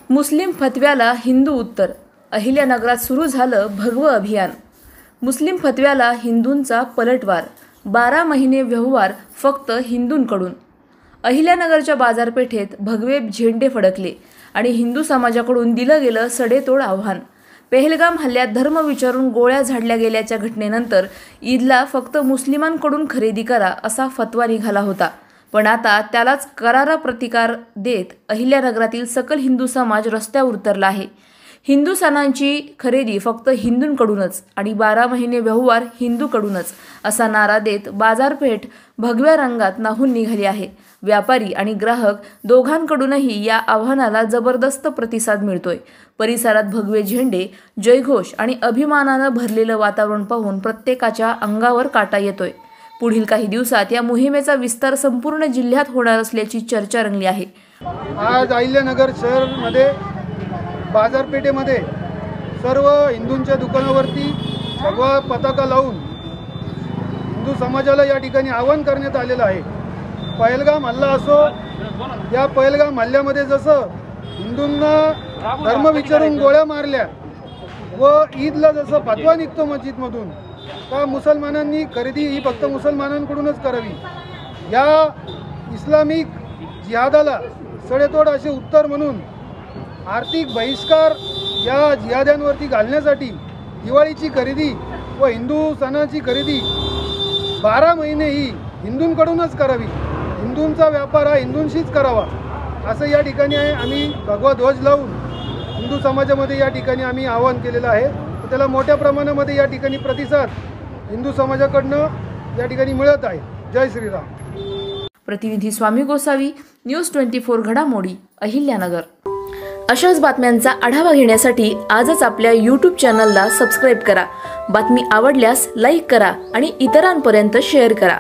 मुस्लिम फतव्याला हिंदू उत्तर. अहिल्यानगरात सुरू झालं भगवं अभियान. मुस्लिम फतव्याला हिंदूंचा पलटवार. 12 महिने व्यवहार फक्त हिंदूंकडून. अहिल्यानगरच्या बाजारपेठेत भगवे झेंडे फडकले आणि हिंदू समाजाकडून दिलं गेलं सडेतोड आव्हान. पहलगाम हल्ल्यात धर्म विचारून गोळ्या झाडल्या गेल्याच्या घटनेनंतर ईदला फक्त मुस्लिमांकडून खरेदी करा असा फतवा निघाला होता. पण आता त्यालाच करारा प्रतिकार देत अहिल्यानगरातील सकल हिंदू समाज रस्त्यावर उतरला आहे. हिंदू सणांची खरेदी फक्त हिंदूंकडूनच आणि 12 महिने व्यवहार हिंदूकडूनच असा नारा देत बाजारपेठ भगव्या रंगात न्हाऊन निघाली आहे. व्यापारी आणि ग्राहक दोघांकडूनही या आव्हानाला जबरदस्त प्रतिसाद मिळतोय. परिसरात भगवे झेंडे, जयघोष आणि अभिमानानं भरलेलं वातावरण पाहून प्रत्येकाच्या अंगावर काटा येतोय. पुढील काही दिवसात या मोहिमेचा विस्तार संपूर्ण जिल्ह्यात होणार असल्याची चर्चा रंगली आहे. आज अहिल्यानगर शहरामध्ये बाजारपेठेमध्ये सर्व हिंदूंच्या दुकानावरती भगवा पताका लावून हिंदू समाजाला या ठिकाणी आवाहन करण्यात आलेलं आहे. पहलगाम हल्ला असो, या पहलगाम हल्ल्यामध्ये जसं हिंदूंना धर्म विचारून गोळ्या मारल्या व ईदला जसं फतवा निघतो मस्जिदमधून का मुसलमानांनी खरेदी ही फक्त मुसलमानांकडूनच करावी, या इस्लामिक जिहादाला सडेतोड असे उत्तर म्हणून आर्थिक बहिष्कार या जिहाद्यांवरती घालण्यासाठी दिवाळीची खरेदी व हिंदू सणाची खरेदी 12 महिने ही हिंदूंकडूनच करावी, हिंदूंचा व्यापार हा हिंदूंशीच करावा असं या ठिकाणी आम्ही भगवा ध्वज लावून हिंदू समाजामध्ये या ठिकाणी आम्ही आवाहन केलेलं आहे. त्याला मोठ्या प्रमाणामध्ये या ठिकाणी प्रतिसाद हिंदू समाजाकडनं या ठिकाणी मिळत आहे. जय श्रीराम. प्रतिनिधी स्वामी गोसावी, न्यूज 24 घडामोडी, अहिल्यानगर. अशाच बातम्यांचा आढावा घेण्यासाठी आजच आपल्या YouTube चॅनलला सबस्क्राईब करा. बातमी आवडल्यास लाईक करा आणि इतरांपर्यंत शेअर करा.